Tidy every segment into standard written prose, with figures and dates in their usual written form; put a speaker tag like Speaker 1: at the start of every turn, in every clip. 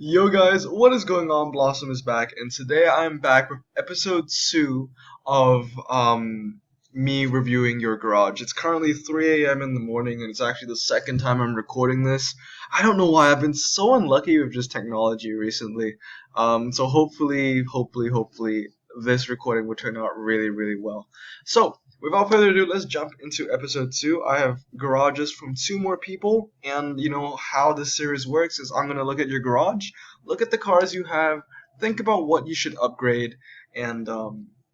Speaker 1: Yo guys, what is going on? Blossom is back, and today I'm back with episode 2 of me reviewing your garage. It's currently 3 a.m. in the morning, and it's actually the second time I'm recording this. I don't know why I've been so unlucky with just technology recently. So hopefully, this recording will turn out really well. So, without further ado, let's jump into episode 2. I have garages from two more people, and you know how this series works is I'm going to look at your garage, look at the cars you have, think about what you should upgrade, and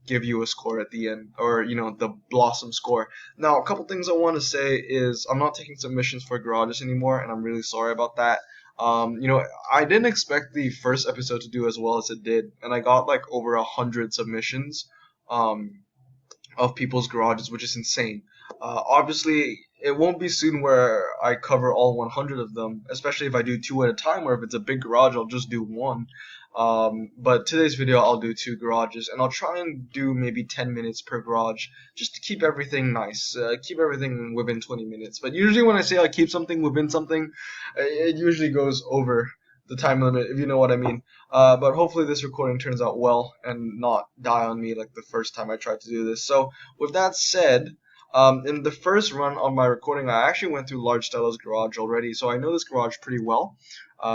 Speaker 1: give you a score at the end, or the Blossom score. Now, a couple things I want to say is I'm not taking submissions for garages anymore, and I'm really sorry about that. I didn't expect the first episode to do as well as it did, and I got like over 100 submissions. Of people's garages, which is insane. Obviously, it won't be soon where I cover all 100 of them, especially if I do two at a time, or if it's a big garage, I'll just do one. But today's video, I'll do two garages, and I'll try and do maybe 10 minutes per garage, just to keep everything nice, keep everything within 20 minutes. But usually when I say I keep something within something, it usually goes over the time limit, if you know what I mean. But hopefully this recording turns out well and not die on me like the first time I tried to do this. So with that said, in the first run of my recording, I actually went through Large Stella's garage already, so I know this garage pretty well.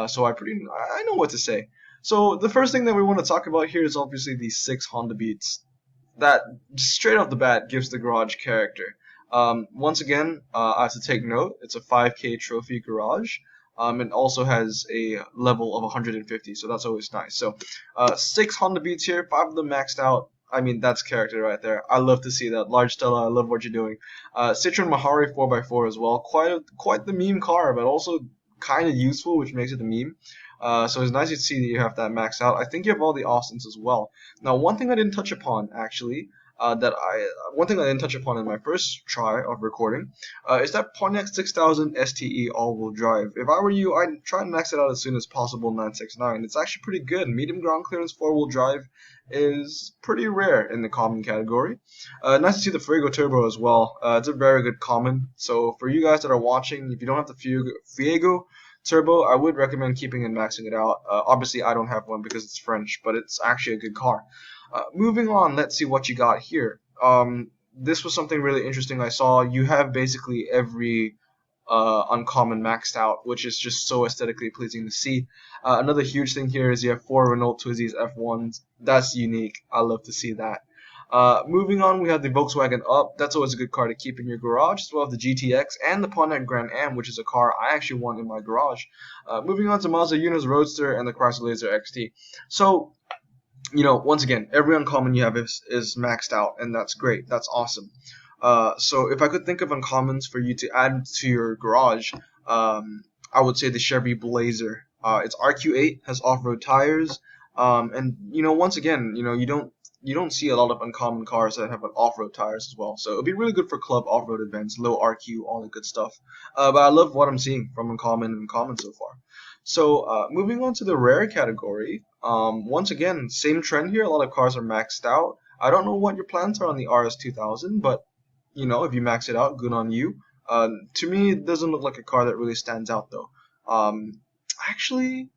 Speaker 1: So I know what to say. So the first thing that we want to talk about here is obviously the six Honda Beats. That straight off the bat gives the garage character. Once again, I have to take note. It's a 5K trophy garage. It also has a level of 150, so that's always nice. So, six Honda Beats here, five of them maxed out. I mean, that's character right there. I love to see that. Large Stella, I love what you're doing. Citroen Mahari 4x4 as well. Quite the meme car, but also kind of useful, which makes it a meme. So it's nice to see that you have that maxed out. I think you have all the Austins as well. Now, one thing I didn't touch upon, actually, one thing I didn't touch upon in my first try of recording, is that Pontiac 6000 STE all-wheel drive. If I were you, I'd try and max it out as soon as possible. 969. It's actually pretty good. Medium ground clearance four-wheel drive is pretty rare in the common category. Nice to see the Fuego Turbo as well. It's a very good common. So for you guys that are watching, if you don't have the Fuego Turbo, I would recommend keeping and maxing it out. Obviously, I don't have one because it's French, but it's actually a good car. Moving on, let's see what you got here. This was something really interesting I saw. You have basically every uncommon maxed out, which is just so aesthetically pleasing to see. Another huge thing here is you have four Renault Twizzys F1s. That's unique. I love to see that. Moving on, we have the Volkswagen Up. That's always a good car to keep in your garage, as well as the GTX and the Pontiac Grand Am, which is a car I actually want in my garage. Moving on to Mazda Yunus Roadster and the Chrysler Laser XT. So, once again, every uncommon you have is maxed out, and that's great. That's awesome. So if I could think of uncommons for you to add to your garage, I would say the Chevy Blazer. It's RQ8, has off-road tires, and once again, you don't see a lot of uncommon cars that have off-road tires as well. So it'd be really good for club off-road events, low RQ, all the good stuff. But I love what I'm seeing from uncommon and common so far. So moving on to the rare category, once again, same trend here. A lot of cars are maxed out. I don't know what your plans are on the RS2000, but if you max it out, good on you. To me, it doesn't look like a car that really stands out though. Actually,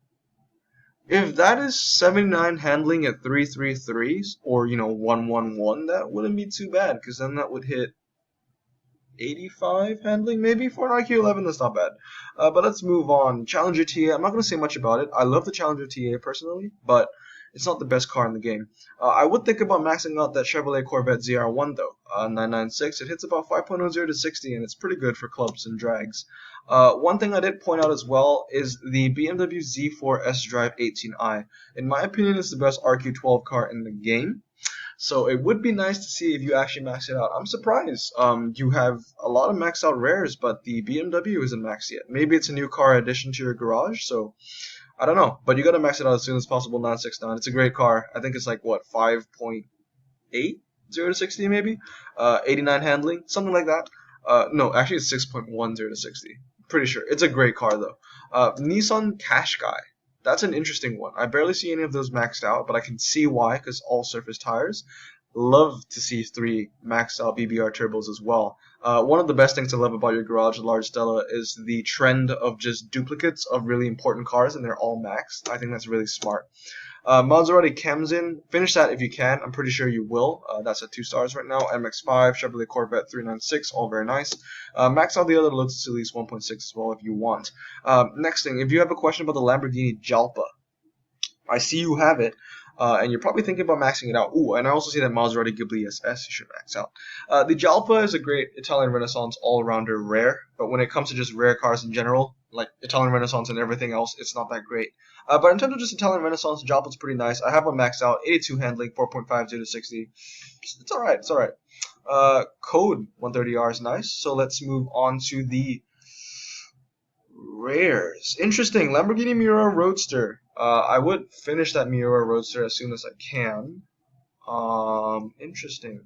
Speaker 1: if that is 79 handling at 333s or 111, that wouldn't be too bad because then that would hit 85 handling maybe for an IQ11. That's not bad. But let's move on. Challenger TA. I'm not going to say much about it. I love the Challenger TA personally, but it's not the best car in the game. I would think about maxing out that Chevrolet Corvette ZR1 though. 996. It hits about 5.00 to 60, and it's pretty good for clubs and drags. One thing I did point out as well is the BMW Z4 S-Drive 18i. In my opinion, it's the best RQ12 car in the game. So it would be nice to see if you actually max it out. I'm surprised. You have a lot of maxed out rares, but the BMW isn't maxed yet. Maybe it's a new car addition to your garage, so I don't know. But you gotta max it out as soon as possible. 969. It's a great car. I think it's like what 5.8 0 to 60 maybe. 89 handling, something like that. No, actually it's 6.10 to 60. Pretty sure. It's a great car though. Nissan Qashqai. That's an interesting one. I barely see any of those maxed out, but I can see why, because all surface tires. Love to see three maxed out BBR turbos as well. One of the best things I love about your garage, Large Stella, is the trend of just duplicates of really important cars, and they're all maxed. I think that's really smart. Maserati Kemzin, finish that if you can. I'm pretty sure you will. That's at 2 stars right now. MX-5, Chevrolet Corvette 396, all very nice. Max out the other Lotus Elise 1.6 as well if you want. Next thing, if you have a question about the Lamborghini Jalpa, I see you have it. And you're probably thinking about maxing it out. Ooh, and I also see that Maserati Ghibli SS you should max out. The Jalpa is a great Italian Renaissance all-rounder rare, but when it comes to just rare cars in general, like Italian Renaissance and everything else, it's not that great. But in terms of just Italian Renaissance, the Jalpa's pretty nice. I have one maxed out, 82 handling, 4.50 to 60. It's alright, it's alright. Code 130R is nice, so let's move on to the rares. Interesting. Lamborghini Miura Roadster. I would finish that Miura Roadster as soon as I can. Interesting.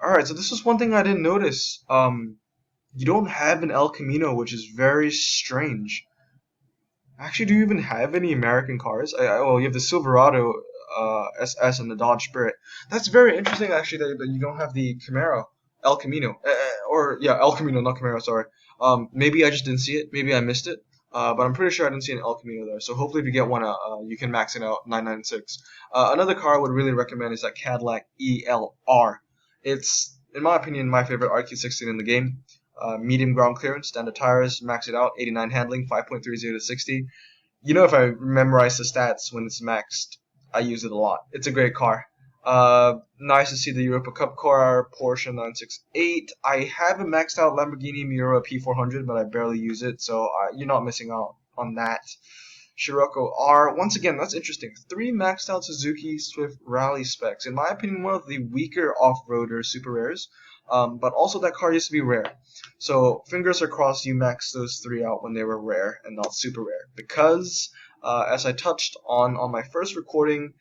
Speaker 1: Alright, so this is one thing I didn't notice. You don't have an El Camino, which is very strange. Actually, do you even have any American cars? Well, you have the Silverado SS and the Dodge Spirit. That's very interesting, actually, that you don't have the Camaro, El Camino. Or, yeah, El Camino, not Camaro, sorry. Maybe I just didn't see it. Maybe I missed it. But I'm pretty sure I didn't see an El Camino there. So hopefully if you get one, you can max it out, 996. Another car I would really recommend is that Cadillac ELR. It's, in my opinion, my favorite RQ16 in the game. Medium ground clearance, standard tires, max it out, 89 handling, 5.30 to 60. You know, if I memorize the stats when it's maxed, I use it a lot. It's a great car. Nice to see the Europa Cup car, Porsche 968. I have a maxed out Lamborghini Miura P400, but I barely use it, so you're not missing out on that. Scirocco R. Once again, that's interesting. 3 maxed out Suzuki Swift Rally specs. In my opinion, one of the weaker off-roader super rares. But also that car used to be rare. So fingers are crossed you maxed those 3 out when they were rare and not super rare. Because, as I touched on my first recording,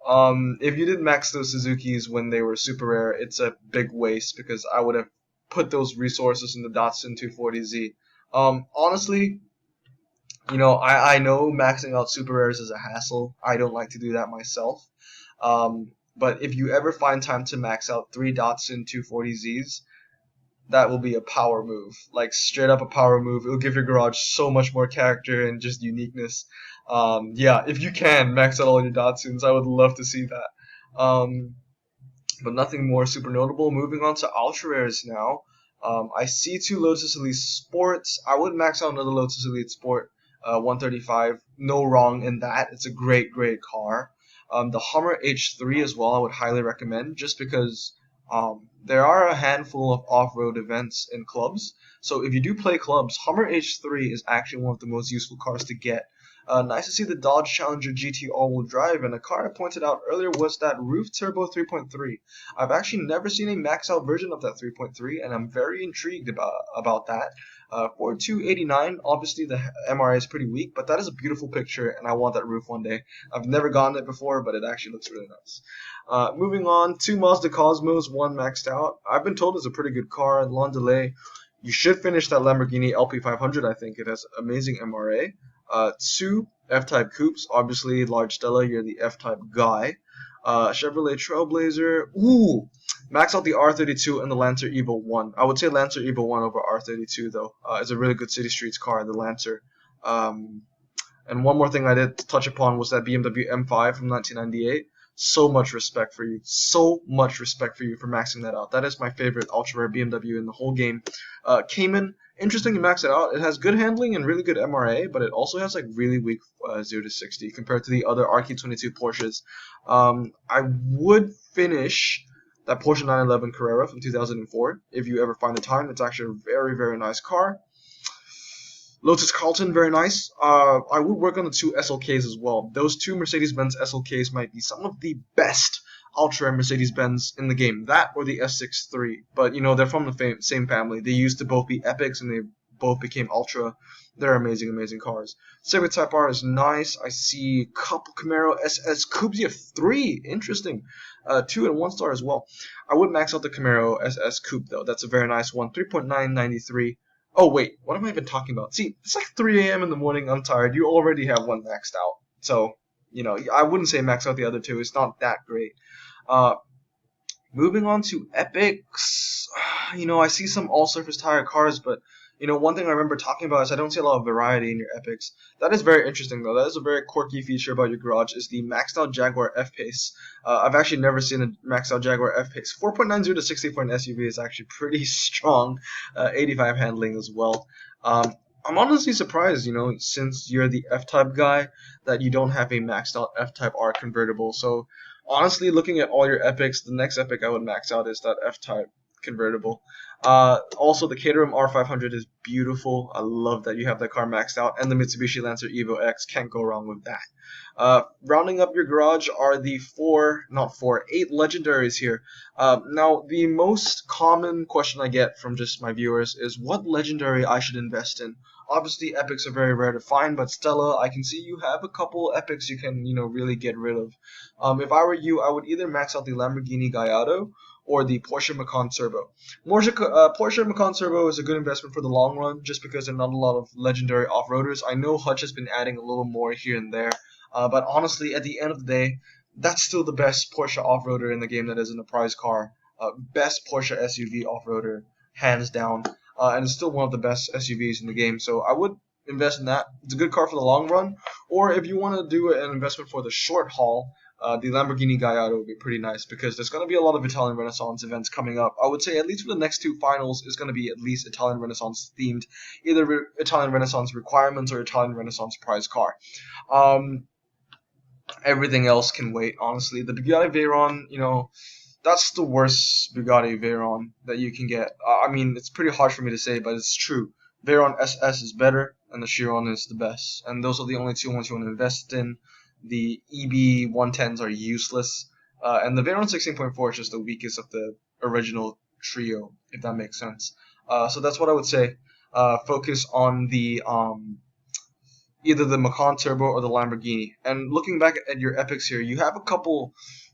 Speaker 1: if you didn't max those Suzukis when they were super rare, it's a big waste because I would have put those resources in the Datsun 240Z. Honestly, you know, I know maxing out super rares is a hassle. I don't like to do that myself. But if you ever find time to max out 3 Datsun 240Zs, that will be a power move. Like, straight up a power move. It'll give your garage so much more character and just uniqueness. Yeah, if you can max out all your Datsuns, I would love to see that. But nothing more super notable. Moving on to ultra rares now. I see 2 Lotus Elite Sports. I would max out another Lotus Elite Sport, 135. No wrong in that. It's a great, great car. The Hummer H3 as well, I would highly recommend, just because there are a handful of off-road events in clubs. So if you do play clubs, Hummer H3 is actually one of the most useful cars to get. Nice to see the Dodge Challenger GT all-wheel drive, and a car I pointed out earlier was that Roof Turbo 3.3. I've actually never seen a max-out version of that 3.3, and I'm very intrigued about that. 4289, obviously the MRI is pretty weak, but that is a beautiful picture, and I want that roof one day. I've never gotten it before, but it actually looks really nice. Moving on, 2 Mazda Cosmos, 1 maxed out. I've been told it's a pretty good car, long delay. You should finish that Lamborghini LP500, I think. It has amazing MRA. 2 F-Type Coupes, obviously Large Stella, you're the F-Type guy. Chevrolet Trailblazer, ooh! Max out the R32 and the Lancer Evo 1. I would say Lancer Evo 1 over R32 though. It's a really good city streets car, the Lancer. And one more thing I did touch upon was that BMW M5 from 1998. So much respect for you. So much respect for you for maxing that out. That is my favorite ultra rare BMW in the whole game. Cayman, interesting to max it out. It has good handling and really good MRA, but it also has like really weak 0 to 60 compared to the other RQ22 Porsches. I would finish that Porsche 911 Carrera from 2004 if you ever find the time. It's actually a very, very nice car. Lotus Carlton, very nice. I would work on the 2 SLKs as well. Those 2 Mercedes-Benz SLKs might be some of the best ultra Mercedes-Benz in the game. That or the S63. But, you know, they're from the same family. They used to both be epics and they both became ultra. They're amazing, amazing cars. Civic Type R is nice. I see a couple Camaro SS Coupes. You have 3. Interesting. 2 and 1 star as well. I would max out the Camaro SS Coupe, though. That's a very nice one. 3.993. Oh, wait, what am I even talking about? See, it's like 3 a.m. in the morning, I'm tired. You already have 1 maxed out. So, you know, I wouldn't say max out the other 2. It's not that great. Moving on to epics, I see some all surface tire cars, but one thing I remember talking about is I don't see a lot of variety in your epics. That is very interesting though. That is a very quirky feature about your garage is the maxed out Jaguar F-Pace. I've actually never seen a maxed out Jaguar F-Pace. 4.90 to 60 for an SUV is actually pretty strong. 85 handling as well. I'm honestly surprised, since you're the F-Type guy, that you don't have a maxed out F-Type R convertible. So honestly, looking at all your epics, the next epic I would max out is that F-Type convertible. Also, the Caterham R500 is beautiful. I love that you have that car maxed out, and the Mitsubishi Lancer Evo X can't go wrong with that. Rounding up your garage are the eight legendaries here. Now, the most common question I get from just my viewers is what legendary I should invest in. Obviously, epics are very rare to find, but Stella, I can see you have a couple epics you can, really get rid of. If I were you, I would either max out the Lamborghini Gallardo or the Porsche Macan Turbo. Porsche Macan Turbo is a good investment for the long run, just because there are not a lot of legendary off-roaders. I know Hutch has been adding a little more here and there, but honestly, at the end of the day, that's still the best Porsche off-roader in the game that isn't a prize car. Best Porsche SUV off-roader, hands down, and it's still one of the best SUVs in the game. So I would invest in that. It's a good car for the long run. Or if you want to do an investment for the short haul, the Lamborghini Gallardo would be pretty nice because there's going to be a lot of Italian Renaissance events coming up. I would say at least for the next two finals is going to be at least Italian Renaissance themed, either Italian Renaissance requirements or Italian Renaissance prize car. Um, Everything else can wait, honestly. The Bugatti Veyron, that's the worst Bugatti Veyron that you can get. I mean, it's pretty hard for me to say, but it's true. Veyron SS is better, and the Chiron is the best. And those are the only two ones you want to invest in. The EB 110s are useless. And the Veyron 16.4 is just the weakest of the original trio, if that makes sense. So that's what I would say. Focus on the either the Macan Turbo or the Lamborghini. And looking back at your epics here, you have a couple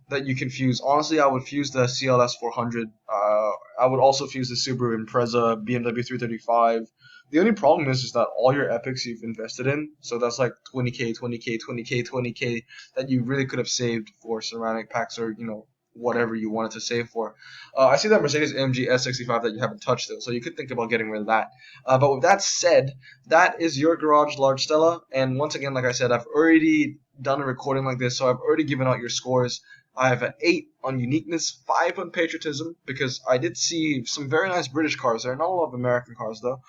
Speaker 1: that you can fuse. Honestly, I would fuse the CLS 400. I would also fuse the Subaru Impreza, BMW 335. The only problem is that all your epics you've invested in, so that's like 20k, 20k, 20k, 20k that you really could have saved for ceramic packs or whatever you wanted to save for. I see that Mercedes AMG S65 that you haven't touched though, so you could think about getting rid of that. But with that said, that is your garage large Stella. And once again, like I said, I've already done a recording like this, so I've already given out your scores. I have an 8 on uniqueness, 5 on patriotism, because I did see some very nice British cars there. Not a lot of American cars, though.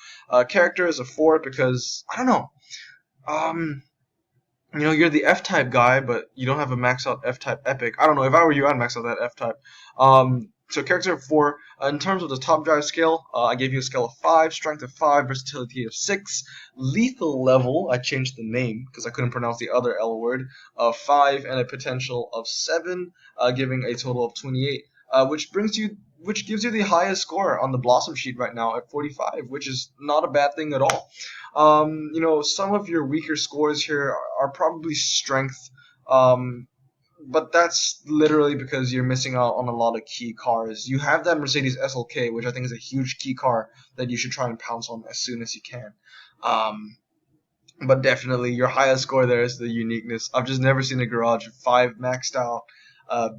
Speaker 1: Character is a 4 because, I don't know. You're the F-Type guy, but you don't have a max out F-Type epic. I don't know. If I were you, I'd max out that F-Type. So character of 4. In terms of the top drive scale, I gave you a scale of 5, strength of 5, versatility of 6, lethal level, I changed the name because I couldn't pronounce the other L word, of 5, and a potential of 7, giving a total of 28, which gives you the highest score on the Blossom sheet right now at 45, which is not a bad thing at all. Some of your weaker scores here are probably strength, but that's literally because you're missing out on a lot of key cars. You have that Mercedes SLK, which I think is a huge key car that you should try and pounce on as soon as you can. But definitely your highest score there is the uniqueness. I've just never seen a garage with 5 maxed out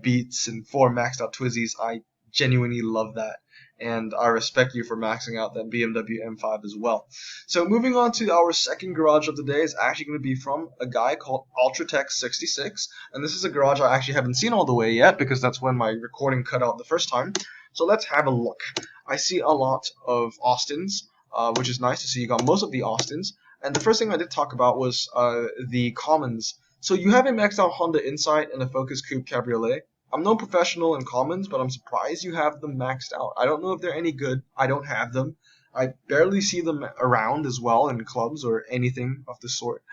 Speaker 1: Beats and 4 maxed out Twizzies. I genuinely love that. And I respect you for maxing out that BMW M5 as well. So moving on to our second garage of the day is actually going to be from a guy called Ultratech66. And this is a garage I actually haven't seen all the way yet because that's when my recording cut out the first time. So let's have a look. I see a lot of Austins, which is nice to see. You got most of the Austins. And the first thing I did talk about was the Commons. So you have a maxed out Honda Insight and a Focus Coupe Cabriolet. I'm no professional in Commons, but I'm surprised you have them maxed out. I don't know if they're any good. I don't have them. I barely see them around as well in clubs or anything of the sort.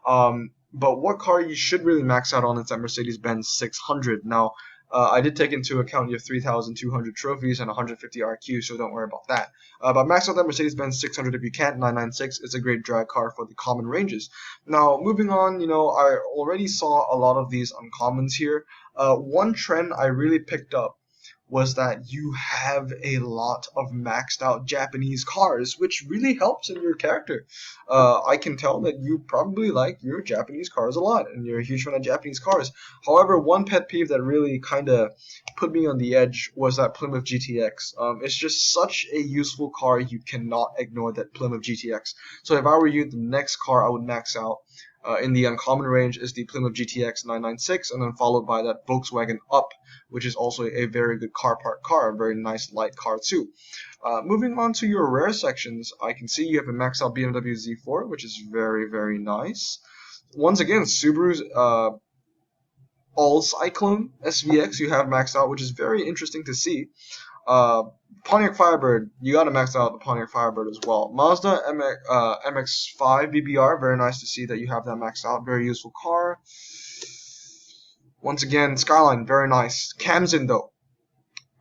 Speaker 1: But what car you should really max out on is that Mercedes-Benz 600. Now, I did take into account you have 3,200 trophies and 150 RQ, so don't worry about that. But max out that Mercedes-Benz 600 if you can. 996 is a great drag car for the common ranges. Now, moving on, I already saw a lot of these uncommons here. One trend I really picked up was that you have a lot of maxed out Japanese cars, which really helps in your character. I can tell that you probably like your Japanese cars a lot, and you're a huge fan of Japanese cars. However, one pet peeve that really kind of put me on the edge was that Plymouth GTX. It's just such a useful car, you cannot ignore that Plymouth GTX. So if I were you, the next car I would max out in the uncommon range is the Plymouth GTX 996, and then followed by that Volkswagen Up, which is also a very good car park car, a very nice light car too. Moving on to your rare sections, I can see you have a maxed out BMW Z4, which is very, very nice. Once again, Subaru's All Cyclone SVX you have maxed out, which is very interesting to see. Pontiac Firebird, you gotta max out the Pontiac Firebird as well. Mazda MX-5 BBR, very nice to see that you have that maxed out. Very useful car. Once again, Skyline, very nice. Camzen though,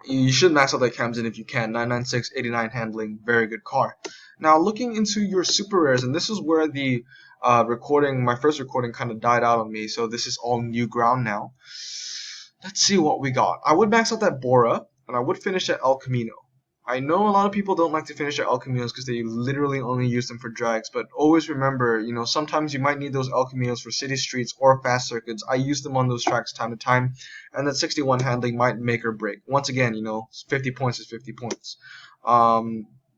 Speaker 1: you should max out that Camzen if you can. 996, 89 handling, very good car. Now looking into your super rares, and this is where the my first recording kind of died out on me, so this is all new ground now. Let's see what we got. I would max out that Bora, and I would finish at El Camino. I know a lot of people don't like to finish at El Caminos because they literally only use them for drags, but always remember, sometimes you might need those El Caminos for city streets or fast circuits. I use them on those tracks time to time, and that 61 handling might make or break. Once again, 50 points is 50 points.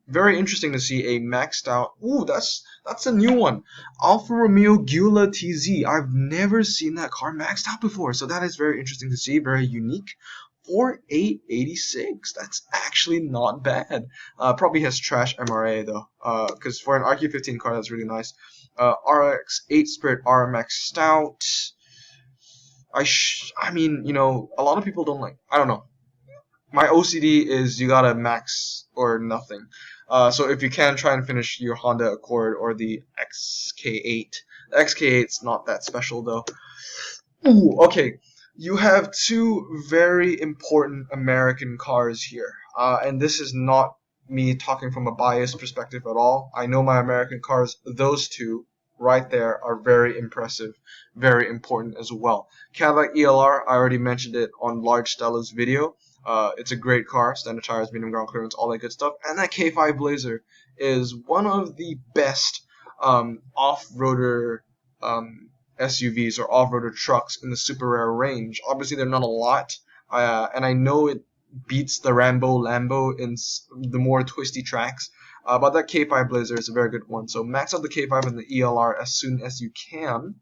Speaker 1: Very interesting to see a maxed out. Ooh, that's a new one. Alfa Romeo Giulia TZ. I've never seen that car maxed out before, so that is very interesting to see. Very unique. 4886. That's actually not bad. Probably has trash MRA though, because for an RQ15 car, that's really nice. RX8 Spirit R maxed out. I mean, a lot of people don't like. I don't know. My OCD is you gotta max or nothing. So if you can, try and finish your Honda Accord or the XK8. The XK8's not that special though. Ooh, okay. You have two very important American cars here. And this is not me talking from a biased perspective at all. I know my American cars, those two right there are very impressive, very important as well. Cadillac ELR, I already mentioned it on Large Stella's video. It's a great car, standard tires, medium ground clearance, all that good stuff. And that K5 Blazer is one of the best off-roader SUVs or off-roader trucks in the super rare range. Obviously, they're not a lot, and I know it beats the Lambo in the more twisty tracks, but that K5 Blazer is a very good one. So max out the K5 and the ELR as soon as you can.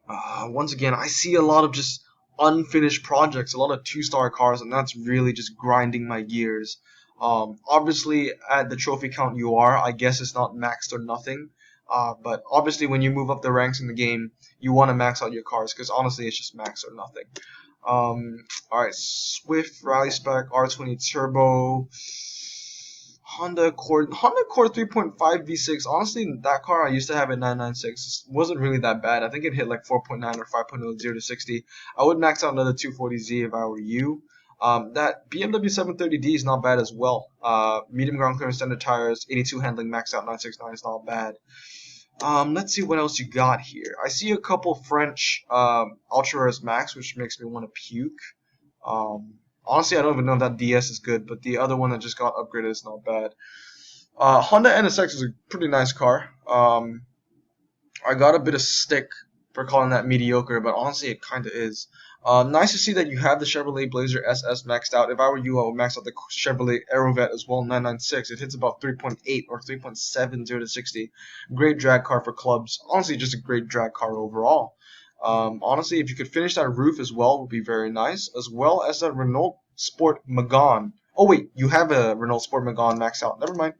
Speaker 1: Once again, I see a lot of just unfinished projects, a lot of 2-star cars, and that's really just grinding my gears. Obviously, at the trophy count you are, I guess it's not maxed or nothing. But obviously, when you move up the ranks in the game, you want to max out your cars because honestly, it's just max or nothing. Alright, Swift Rally Spec R20 Turbo, Honda Accord 3.5 V6. Honestly, that car I used to have at 996 wasn't really that bad. I think it hit like 4.9 or 5.0 0 to 60. I would max out another 240Z if I were you. That BMW 730D is not bad as well. Medium ground clearance, standard tires, 82 handling, max out 969 is not bad. Let's see what else you got here. I see a couple French Ultra Rares Max, which makes me want to puke. Honestly, I don't even know if that DS is good, but the other one that just got upgraded is not bad. Honda NSX is a pretty nice car. I got a bit of stick for calling that mediocre, but honestly, it kind of is. Nice to see that you have the Chevrolet Blazer SS maxed out. If I were you, I would max out the Chevrolet Aerovet as well, 996. It hits about 3.8 or 3.7 0 to 60. Great drag car for clubs. Honestly, just a great drag car overall. Honestly, if you could finish that roof as well, it would be very nice, as well as that Renault Sport Megane. Oh wait, you have a Renault Sport Megane maxed out. Never mind.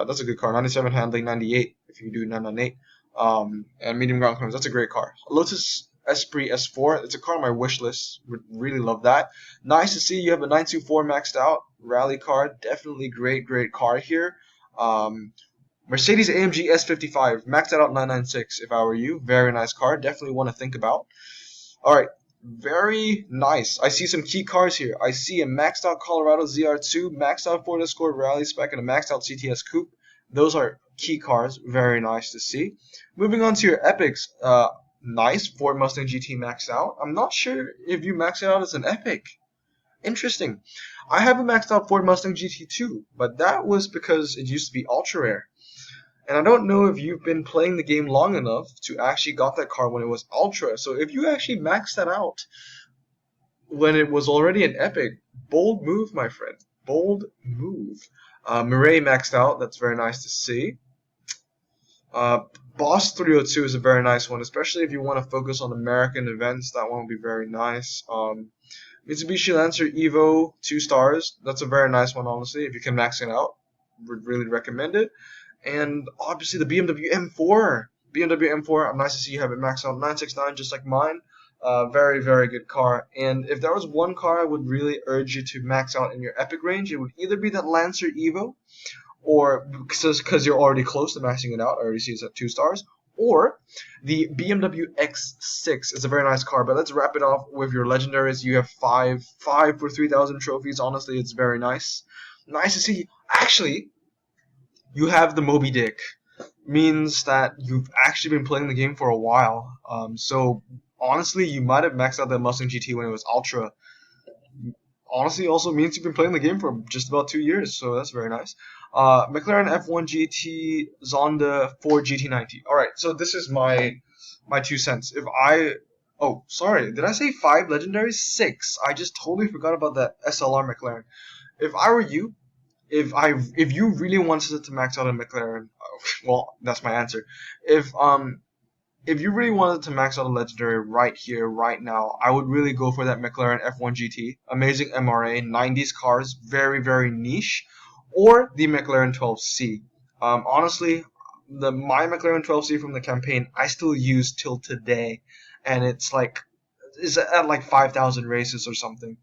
Speaker 1: That's a good car. 97 handling, 98 if you do 998. And medium ground clearance. That's a great car. Lotus Esprit S4. It's a car on my wish list. Would really love that. Nice to see you have a 924 maxed out rally car. Definitely great car here. Mercedes AMG S55 maxed out 996 if I were you. Very nice car. Definitely want to think about. Alright. Very nice. I see some key cars here. I see a maxed out Colorado ZR2, maxed out Ford Escort Rally Spec, and a maxed out CTS Coupe. Those are key cars. Very nice to see. Moving on to your epics. Nice. Ford Mustang GT maxed out. I'm not sure if you max it out as an epic. Interesting. I have a maxed out Ford Mustang GT too, but that was because it used to be ultra rare. And I don't know if you've been playing the game long enough to actually got that car when it was ultra. So if you actually maxed that out when it was already an epic, bold move, my friend. Bold move. Mireille maxed out. That's very nice to see. Boss 302 is a very nice one, especially if you want to focus on American events. That one would be very nice. Mitsubishi Lancer Evo 2 stars. That's a very nice one, honestly. If you can max it out, would really recommend it. And obviously the BMW M4. BMW M4, I'm nice to see you have it maxed out 969 just like mine. Very, very good car. And if there was one car I would really urge you to max out in your epic range, it would either be that Lancer Evo, or because you're already close to maxing it out. I already see it's at 2 stars. Or the BMW X6 is a very nice car. But let's wrap it off with your legendaries. You have five for 3,000 trophies. Honestly, it's very nice. Nice to see. Actually, you have the Moby Dick. Means that you've actually been playing the game for a while. So honestly, you might have maxed out that Mustang GT when it was Ultra. Honestly, also means you've been playing the game for just about 2 years, so that's very nice. McLaren F1 GT, Zonda, Ford GT90. All right, so this is my 2 cents. Oh, sorry, did I say 5 legendaries? 6. I just totally forgot about that SLR McLaren. If I were you, if you really wanted to max out a McLaren, well, that's my answer. If you really wanted to max out a legendary right here, right now, I would really go for that McLaren F1 GT. Amazing MRA, 90s cars, very, very niche. Or the McLaren 12C. Honestly, my McLaren 12C from the campaign, I still use till today. And it's at like 5,000 races or something.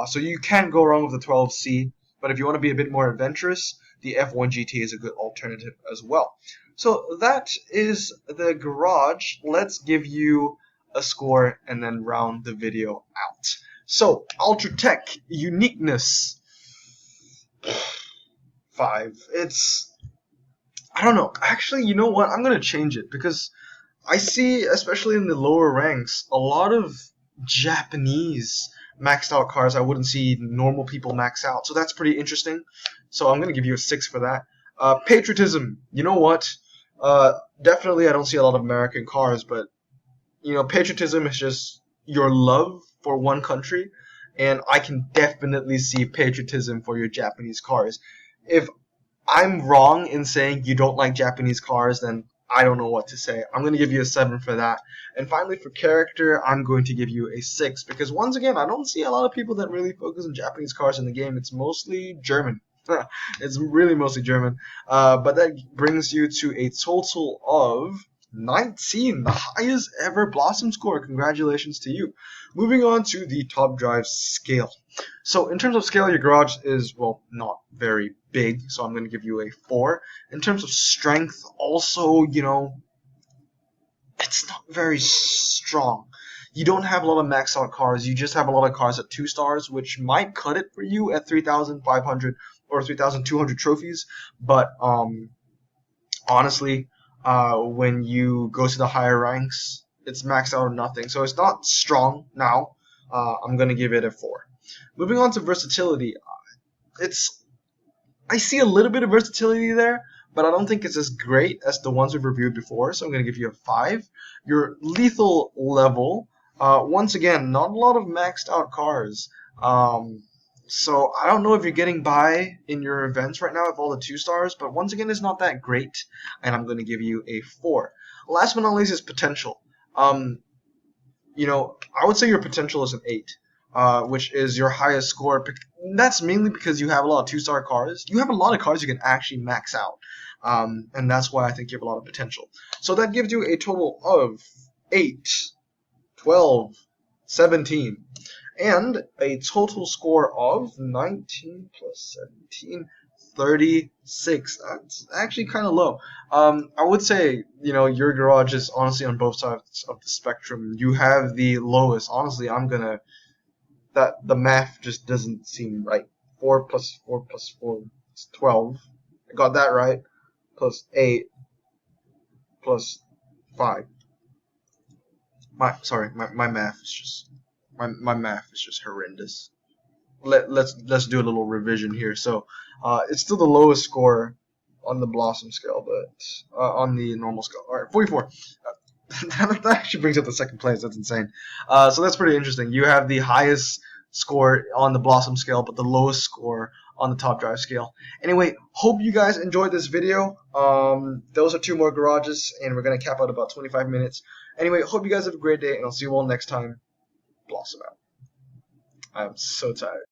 Speaker 1: So you can't go wrong with the 12C. But if you want to be a bit more adventurous, the F1 GT is a good alternative as well. So that is the garage. Let's give you a score and then round the video out. So, Ultra Tech uniqueness 5. I don't know. Actually, you know what? I'm going to change it because I see, especially in the lower ranks, a lot of Japanese maxed out cars I wouldn't see normal people max out. So that's pretty interesting. So I'm going to give you a 6 for that. Patriotism. You know what? Definitely I don't see a lot of American cars, but patriotism is just your love for one country, and I can definitely see patriotism for your Japanese cars. If I'm wrong in saying you don't like Japanese cars, then I don't know what to say. I'm going to give you a 7 for that. And finally, for character, I'm going to give you a 6 because, once again, I don't see a lot of people that really focus on Japanese cars in the game. It's mostly German. It's really mostly German. But that brings you to a total of 19, the highest ever Blossom score. Congratulations to you. Moving on to the Top Drive scale. So in terms of scale, your garage is, well, not very big, so I'm going to give you a 4. In terms of strength, also, it's not very strong. You don't have a lot of max out cars. You just have a lot of cars at 2 stars, which might cut it for you at 3,500 or 3,200 trophies. But honestly, when you go to the higher ranks, it's maxed out or nothing. So it's not strong now. I'm going to give it a 4. Moving on to versatility, I see a little bit of versatility there, but I don't think it's as great as the ones we've reviewed before, so I'm going to give you a 5. Your lethal level, once again, not a lot of maxed out cars. So I don't know if you're getting by in your events right now with all the 2 stars, but once again, it's not that great, and I'm going to give you a 4. Last but not least is potential. I would say your potential is an 8. Which is your highest score. That's mainly because you have a lot of 2-star cars. You have a lot of cars you can actually max out. And that's why I think you have a lot of potential. So that gives you a total of 8, 12, 17, and a total score of 19 plus 17, 36. That's actually kind of low. I would say, your garage is honestly on both sides of the spectrum. You have the lowest. Honestly, the math just doesn't seem right. 4 plus 4 plus 4 is 12. I got that right. Plus 8 plus 5. My math is just my math is just horrendous. Let's do a little revision here. So it's still the lowest score on the Blossom scale, but on the normal scale. All right, 44. That actually brings up the second place. That's insane. So that's pretty interesting. You have the highest score on the Blossom scale, but the lowest score on the Top Drive scale. Anyway, hope you guys enjoyed this video. Those are two more garages, and we're gonna cap out about 25 minutes. Anyway, hope you guys have a great day, and I'll see you all next time. Blossom out. I'm so tired.